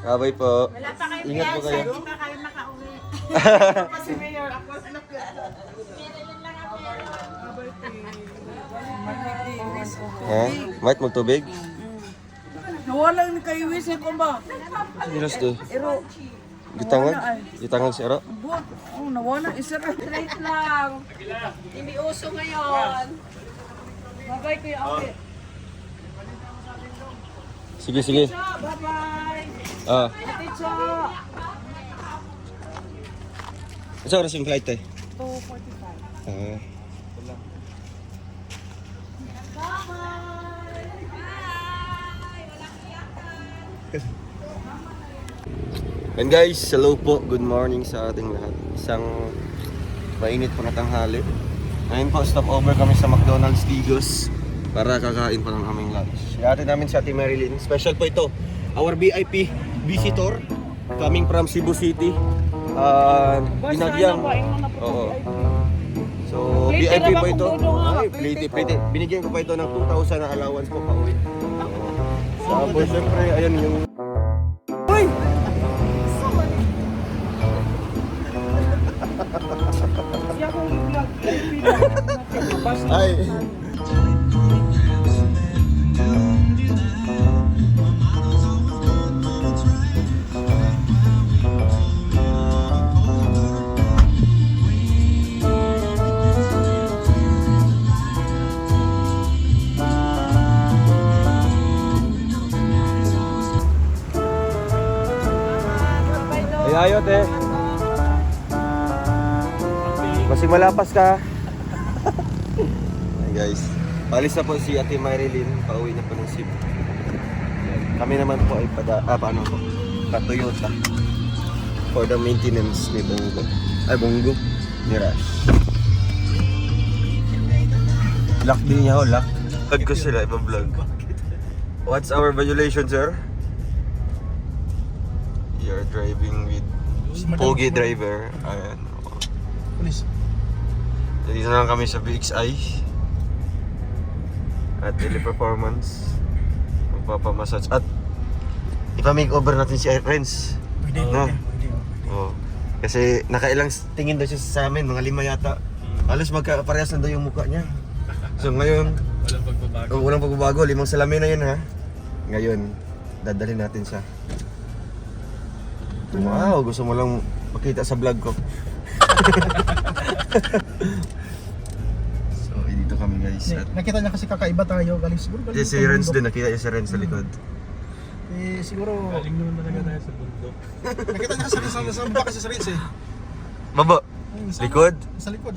Kabay po. Wala pa kayo Ingat po kayo. Hindi pa kayo makauwi. Kasi Mayor, ako na Ha? Mait magtubig? Nawala ni kay Wis ko ba? Nilas do. Pero Gitangan? Gitangan si Ero? buot, nawala isa ra. Straight lang. Hindi uso ngayon. Bagay ko yung Sige, sige. Bye-bye. Ah. Teacher. Sa oras yung flight eh? 2:45. Ah. And guys, hello po. Good morning sa ating lahat. Isang mainit po na tanghali. Ngayon po, stop over kami sa McDonald's Digos para kakain po ng aming lunch. Ihatid namin si Ate Marilyn. Special po ito. Our VIP visitor coming from Cebu City. Binagyang. Oo. So, VIP po ito. Ay, plate. Binigyan ko pa ito ng 2,000 na allowance po pa uwi. Tapos, syempre, ayun yung... Ay. Ayot eh. Masih malapas ka. Hey guys, palis na po si Ate Marilyn, pauwi na po ng Cebu. Kami naman po ay pa-Toyota for the maintenance ni Bongo. Bongo ni Rash. Lock din niya lock. Vlog ko sila, iba-vlog. What's our violation, sir? You're driving with Pogi driver. Ayan. Police. Dito na lang kami sa BXI at Daily Performance. Magpapamassage at ipa-makeover natin si Renz. Pwede, No? pwede. Oo. Kasi nakailang tingin daw siya sa amin, mga 5 yata. Halos magkaparehas na daw yung mukha niya. So ngayon, walang pagbabago. 5 salamin na yun ha. Ngayon, dadalhin natin siya. Wow, gusto mo lang pakita sa vlog ko. So, dito kami guys. At Nakita niya kasi kakaiba tayo, galing siguro. si Renz din, nakita niya si Renz sa likod. Siguro. Galing naman talaga tayo sa bundok. Nakita niya kasi sa baba kasi sa Renz eh. Baba? Likod? Sa likod.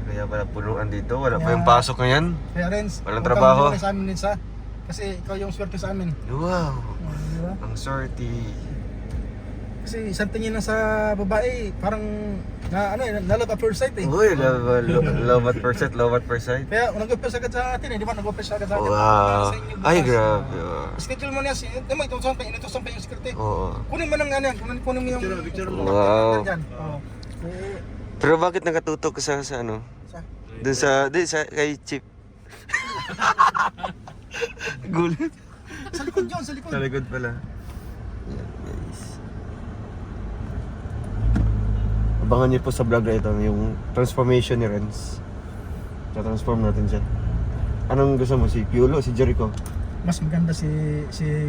Kaya pala punuan dito, wala pa yung pasok ngayon. Kaya Renz, Walang huwag kang trabaho. maniwala sa amin Renz ha. Kasi ikaw yung swerte sa amin. Wow, Diba? ang sorty. Kasi isang tingin lang sa babae, parang na love at first sight eh. Uy, love at first sight, love at first sight. Kaya nag-offer agad sa atin eh, di ba? Nag-offer agad sa atin. Wow. Sa inyo, Ay, bukas. grabe. Schedule mo niya, di mo, inutusan pa yung security. Oo. Kunin mo ng kunin mo yung Wow. dyan. Oo. Pero bakit nakatutok ka sa ano? Doon sa kay Chip. Gulat. Sa likod yun, sa likod. Sa likod pala. Yan guys. Abangan niyo po sa vlog na ito yung transformation ni Renz. Na-transform natin siya. Anong gusto mo? Si Piolo o si Jericho? Mas maganda si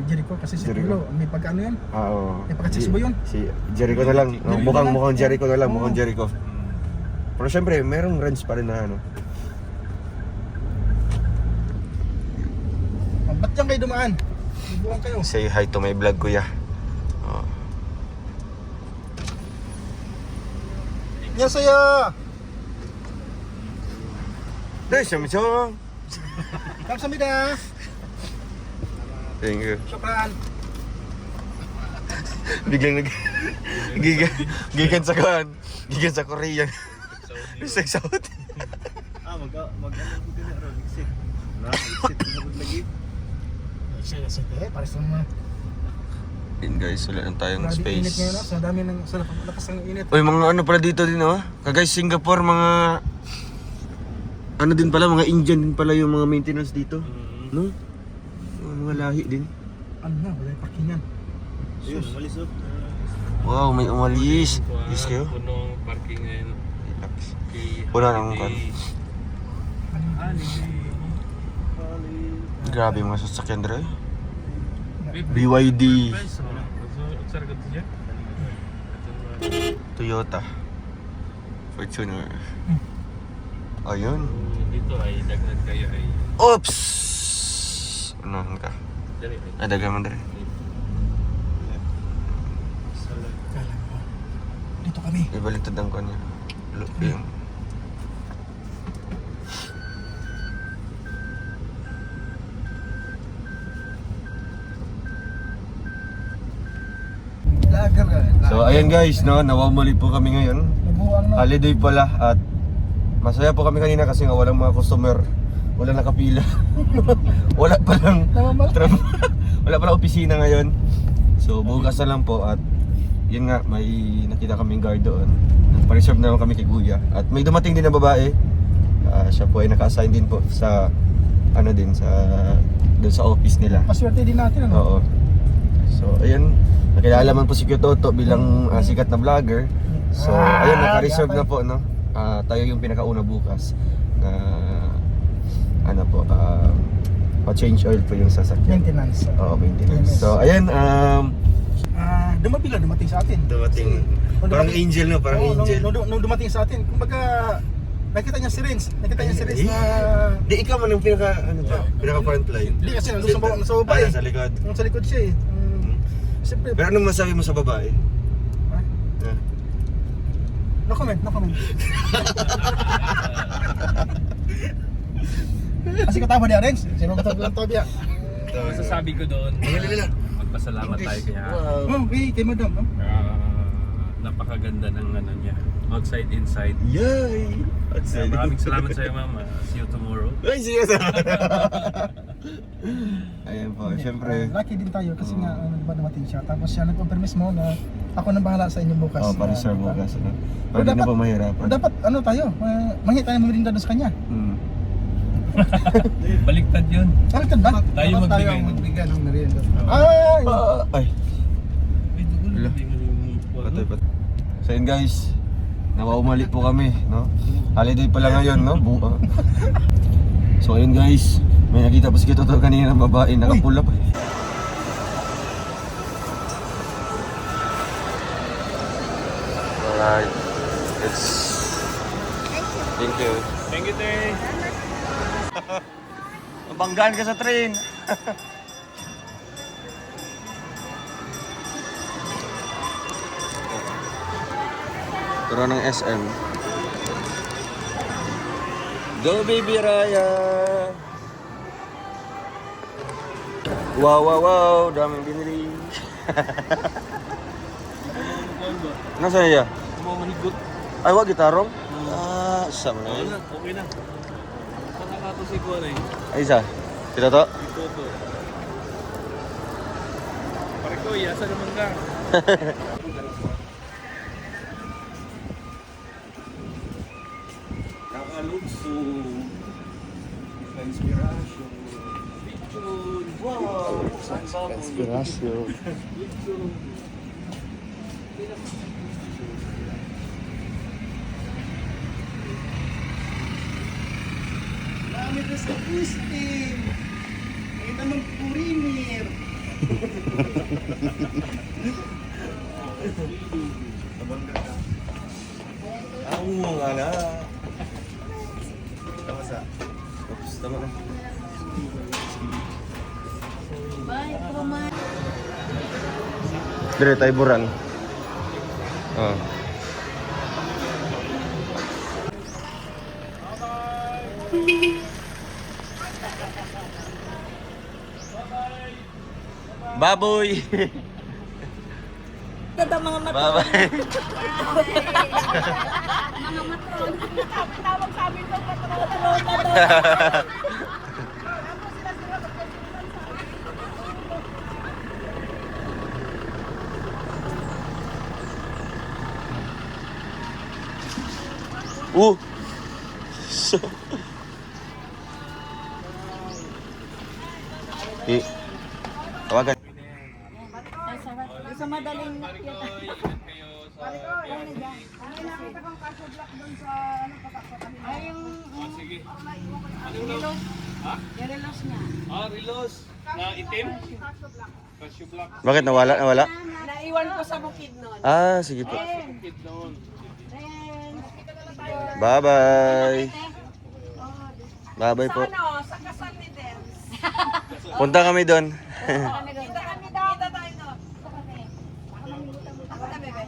Jericho kasi si Jericho. Piolo, may pagkano yan? Oo. May pagkatsisbo yun. Si Jericho na lang. Jericho Mukhang na lang. mukhang Jericho na lang, Oo. mukhang Jericho. Pero syempre, merong Renz pa rin na ano. Ba't dyan kayo dumaan? Buwan kayo. Say hi to my vlog, kuya. Oh. Yan sa'yo! Hey, Shamchong! Kamsamida! Thank you. Syukran! Biglang gigan sa kan. Gigan sa Korea. Sa Saudi. Mag-ano dito na ron, exit. Exit lagi. Exit pares naman. Yun guys, wala na tayong Grabe init space. ngayon, sa dami ng sa lakas ng init. Uy, mga ano pala dito din oh. Kagay Singapore, mga ano din pala, mga Indian din pala yung mga maintenance dito. No? Mga lahi din. ano na, wala yung parkingan. Ayun, umalis oh. Wow, may umalis. Yes kayo? Punong parking ngayon. Relax. Kay Wala nang kan. Grabe yung mga sasakyan dre. BYD. Toyota. Fortuner. Ayun. Dito ay dagdag kayo ay Oops! Ano ka? dali. Ay, dagan man dre. Dito kami. Ibaliktad ang kanya. Yung Lager ka. So ayan guys, no, nawamali po kami ngayon. Nabuang na. Holiday pala at masaya po kami kanina kasi nga walang mga customer. Wala nakapila. Wala pa lang wala pa lang opisina ngayon. So bukas na lang po at yun nga, may nakita kaming guard doon. Pa-reserve naman kami kay Kuya. At may dumating din na babae. Siya po ay naka-assign din po sa ano din sa doon sa office nila. Paswerte din natin ano. Oo. So, ayun. Nakilala man po si Kyototo bilang sikat na vlogger. So, ayun, naka-reserve na po, no? Tayo yung pinakauna bukas na ano po, pa-change oil po yung sasakyan. Maintenance. Oo, maintenance. So, ayun, Dumating sa atin. dumating. Parang angel, no? Parang Oo, angel. nung dumating sa atin, kumbaga nakita niya si Renz na Di ikaw man yung pinaka front line. Hindi kasi nandun sa baba eh. Sa likod. Nung sa likod siya eh. Siyempre, Pero anong masabi mo sa babae? no comment. Kasi katawa niya Renz. Sino ba lang to biya? Masasabi ko doon, magpasalamat tayo kaya Oh, kay madam. No? napakaganda ng ano niya. Outside, inside. Yay! Maraming salamat sa iyo, ma'am. See you tomorrow. Ay, sige. Ayan po, syempre. Lucky din tayo kasi nga diba dumating siya. Tapos siya nag-confirm mismo na ako nang bahala sa inyo bukas. Pa-reserve Diba? bukas. Ano? Para di na po mahirapan. Dapat ano tayo, mangit tayo merinda doon sa kanya. Baliktad yun. Baliktad ba? Tayo magbigay ng ng merienda. Ay! Ay, Ay, dugo na. patay. So yun guys, nawaumali po kami, no? Holiday pala ngayon, no? So ayun guys, may nakita po si Kyototo kanina ng babae, nakapula pa. Alright, thank you. Thank you, Tay. Mabanggaan ka sa train. Turo ng SM. Go baby Raya! Wow, daming binili. Nasaan niya? Mga manigot. Ay, wag gitarong? Sama na yun. Okay na. Nakakato si Kuya eh. Ay, isa. Kita to? Ito to. Pare ko, yasa naman ka. Nakalugso. Inspirasyon. Picture. Wow. Inspirasyon. Dami ko sa Pustin. Kita ng Purimir. Oo nga na. Tama sa. Oops, tama na. Bye, kumain. Dire tayo burang. Oh. Baboy. Ganda mga mata. Bye-bye. Mga matron. Tawag sa amin ng patron. So. Tawagan. sa madaling Marikoy, ingat kayo sa Nakita kong kaso black doon sa ano patak-patak. ay yung Oh, sige. relos. Ha? Yung relos niya. Ah, relos. Na itim? Cashew black. Bakit nawala? Nawala? Naiwan ko sa bukid nun. Ah, sige po. Kid noon. Then, Bye-bye. Bye-bye po. ano, sa kasal ni Dens. Punta kami doon. Kita kami daw. Kita tayo doon. Ako na, bebe.